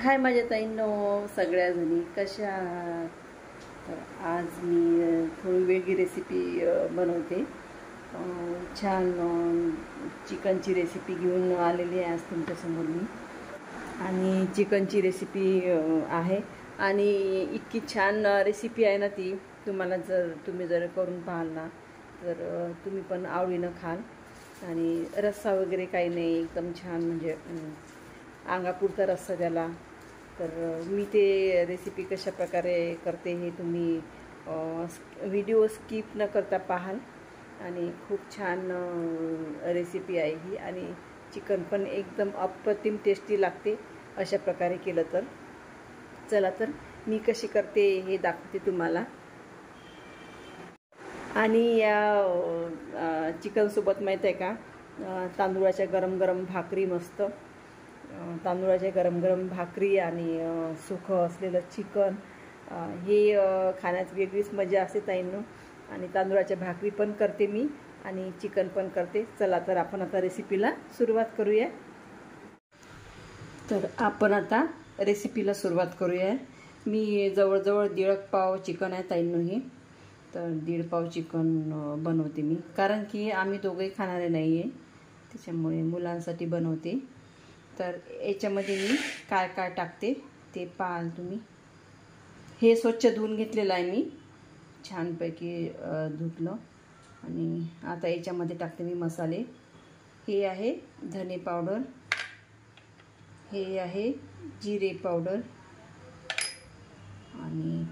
हाय माझ्या ताईंनो, सगळ्या जणी कशा आहात? तर आज मी थोडी वेगळी रेसिपी बनवते. छान चिकनची रेसिपी घेऊन आलेली आहे आज तुमच्यासमोर मी. आणि चिकनची रेसिपी आहे आणि इतकी छान रेसिपी आहे ना ती. तुम्ही जर करून पाहाल ना तर तुम्ही पण आवडीनं खाल. आणि रस्सा वगैरे काही नाही, एकदम छान म्हणजे अंगापुरता रस्सा त्याला. तर मी ते रेसिपी कशा प्रकारे करते हे तुम्ही व्हिडिओ स्किप न करता पाहाल. आणि खूप छान रेसिपी आहे ही. आणि चिकन पण एकदम अप्रतिम टेस्टी लागते अशा प्रकारे केलं तर. चला तर मी कशी करते हे दाखवते तुम्हाला. आणि या चिकनसोबत माहीत आहे का, तांदूळाच्या गरम गरम भाकरी, मस्त तांदूळाच्या गरम गरम भाकरी आणि सुकं असलेलं चिकन, हे खाण्यात वेगळीच मजा असते ताईंनो. आणि तांदूळाच्या भाकरी पण करते मी आणि चिकन पण करते. चला तर आपण आता रेसिपीला सुरुवात करूया. तर आपण आता रेसिपीला सुरुवात करूया. मी जवळजवळ 1.5 पाव चिकन आहे ताईंनो हे. तर 1.5 पाव चिकन बनवते मी, कारण की आम्ही दोघंही खाणारे नाही आहे, त्याच्यामुळे मुलांसाठी बनवते. तर याच्यामध्ये मी काय काय टाकते ते पाहाल तुम्ही. हे स्वच्छ धुवून घेतलेलं आहे मी, छानपैकी धुतलं. आणि आता याच्यामध्ये टाकते मी मसाले. हे आहे धने पावडर, हे आहे जिरे पावडर, आणि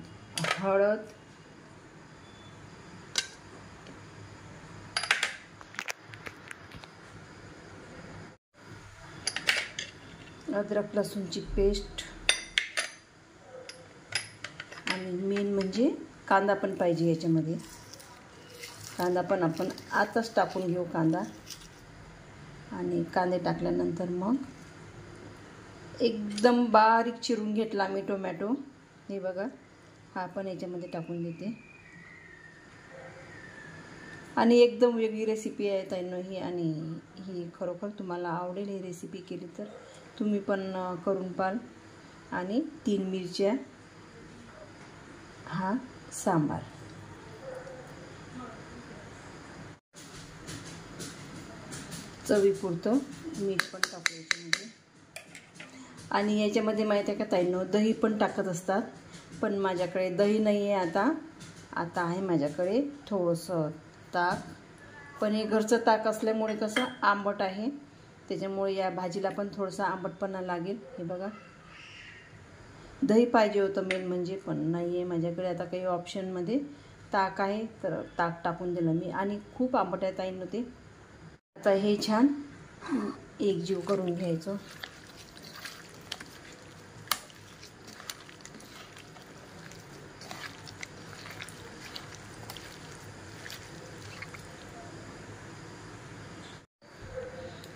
हळद, अद्रक लसूणची पेस्ट, आणि मेन म्हणजे कांदा पण पाहिजे याच्यामध्ये. कांदा पण आपण आताच टाकून घेऊ कांदा. आणि कांदे टाकल्यानंतर मग एकदम बारीक चिरून घेतला मी टोमॅटो. हे बघा, हा पण याच्यामध्ये टाकून देते. आणि एकदम वेगळी रेसिपी आहे ताईंनो ही. आणि ही खरोखर तुम्हाला आवडेल ही रेसिपी केली तर. तुम्ही पण करून पाहाल. आणि 3 मिरच्या, हा सांबार. चवीपुरतं मीठ पण टाकू याच्यामध्ये. आणि याच्यामध्ये माहीत आहे का ताईंनो, दही पण टाकत असतात, पण माझ्याकडे दही नाही आहे आता आहे माझ्याकडे थोडंसं ताक. पण हे घरचं ताक असल्यामुळे कसं आंबट आहे, त्याच्यामुळे या भाजीला पण थोडंसं आंबटपणा लागेल. हे बघा, दही पाहिजे होतं मेन म्हणजे, पण नाही आहे माझ्याकडे. आता काही ऑप्शनमध्ये ताक आहे तर ताक टाकून दिलं मी. आणि खूप आंबट आहे ताईंनो ते. आता हे छान एकजीव करून घ्यायचं.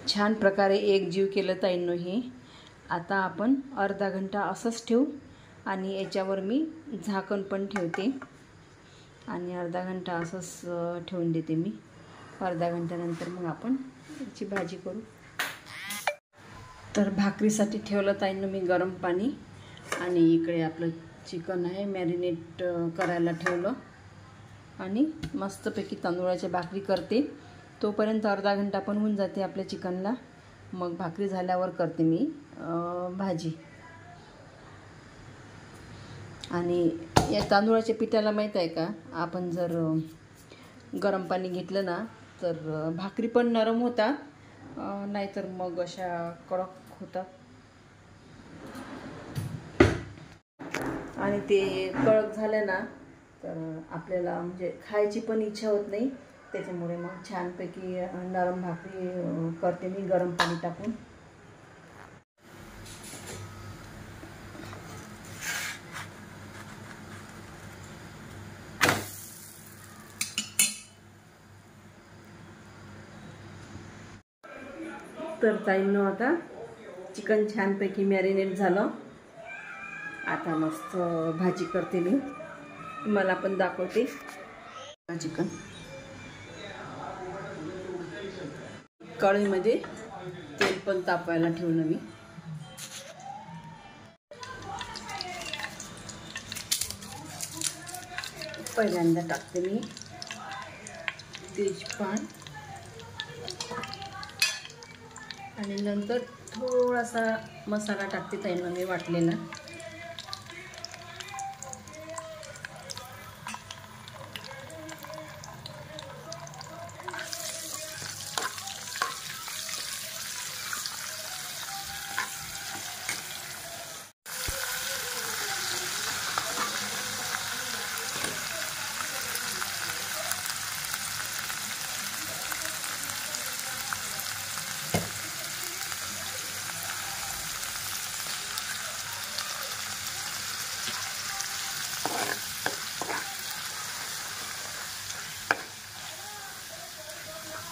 छान प्रकारे एकजीव केलं ताईंनो हे. आता आपण अर्धा घंटा असंच ठेवू. आणि याच्यावर मी झाकण पण ठेवते. आणि अर्धा घंटा असंच ठेवून देते मी. अर्धा घंट्यानंतर मग आपण याची भाजी करू. तर भाकरीसाठी ठेवलं ताईंनो मी गरम पाणी. आणि इकडे आपलं चिकन आहे मॅरिनेट करायला ठेवलं. आणि मस्तपैकी तांदूळाच्या भाकरी करते. तोपर्यंत अर्धा घंटा पण होऊन जाते आपल्या चिकनला. मग भाकरी झाल्यावर करते मी भाजी. आणि या तांदूळाच्या पिठाला माहीत आहे का, आपण जर गरम पाणी घेतलं ना तर भाकरी पण नरम होतात, नाहीतर मग अशा कडक होतात. आणि ते कडक झालं ना तर आपल्याला म्हणजे खायची पण इच्छा होत नाही. त्याच्यामुळे मग छानपैकी नरम भाकरी करते मी गरम पाणी टाकून. तर ताईंनो आता चिकन छानपैकी मॅरिनेट झालं. आता मस्त भाजी करते मी, मला पण दाखवते. चिकन कढईमध्ये तेल पण तापायला ठेवलं मी. पहिल्यांदा टाकते मी तेजपान आणि नंतर थोडासा मसाला टाकते ताईंना मी वाटलेला.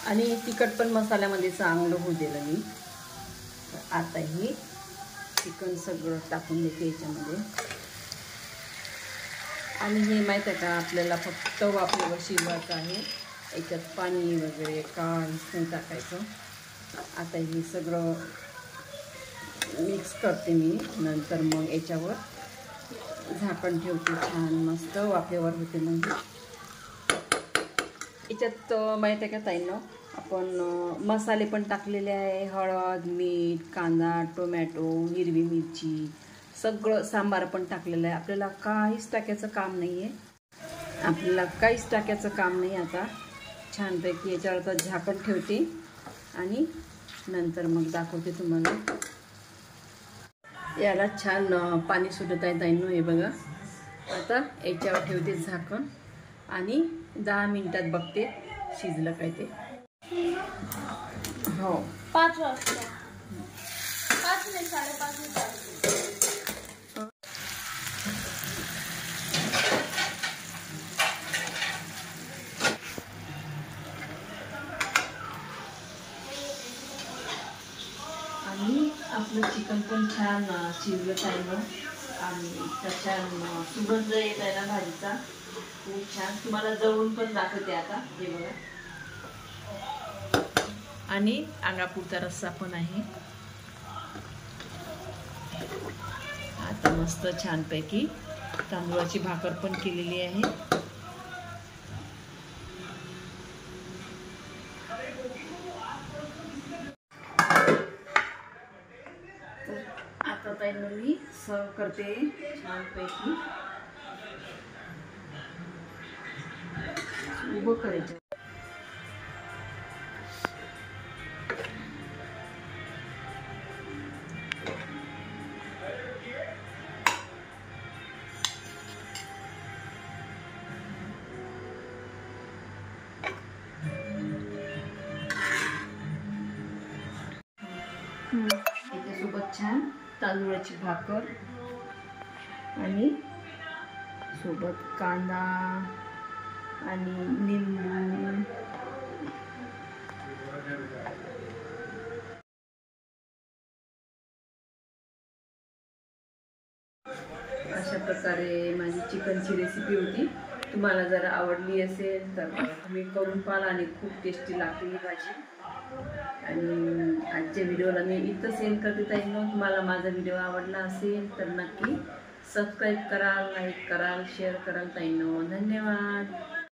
आणि तिखट पण मसाल्यामध्ये चांगलं होऊ दिलं मी. आता हे चिकन सगळं टाकून देते याच्यामध्ये. आणि हे माहीत आहे का, आपल्याला फक्त वाफेवर शिजवायचं आहे. याच्यात पाणी वगैरे काहीच नाही टाकायचं. आता हे सगळं मिक्स करते मी. नंतर मग याच्यावर झाकण ठेवते. छान मस्त वाफेवर होते. मग याच्यात माहीत आहे का ताईंनो, आपण मसाले पण टाकलेले आहे. हळद, मीठ, कांदा, टोमॅटो, हिरवी मिरची, सगळं सांबार पण टाकलेलं आहे. आपल्याला काहीच टाकायचं काम नाही आहे. आता छानपैकी याच्यावर आता झाकण ठेवते आणि नंतर मग दाखवते तुम्हाला. याला छान पाणी सुटत आहे ताईंनो, हे बघा. आता याच्यावर ठेवते झाकण आणि 10 मिनिटात बघते शिजलं काय ते. हो, 5 वाजता 5 नाही 5:30. आणि आपलं चिकन पण छान शिजलं आहे. आणि त्याच्या सुगंध येत आहे ना भाजीचा, खूप छान. तुम्हाला जवळून पण दाखवते आता, हे बघा. आणि अंगापुरता रस्सा पण आहे. आता मस्त छानपैकी तांदूळाची भाकर पण केलेली आहे. आता ताईंना मी सर्व करते छानपैकी. उभं करायचं. याच्यासोबत छान तांदूळाची भाकर आणि सोबत कांदा आणि लिंबू. अशा प्रकारे माझी चिकनची रेसिपी होती. तुम्हाला जर आवडली असेल तर तुम्ही करून पाहाल आणि खूप टेस्टी लागते ही भाजी. आणि आजच्या व्हिडिओला मी इथं सेंड करते ताईंनो. तुम्हाला माझा व्हिडिओ आवडला असेल तर नक्की सबस्क्राईब कराल, लाईक कराल, शेअर कराल ताईंनो. धन्यवाद.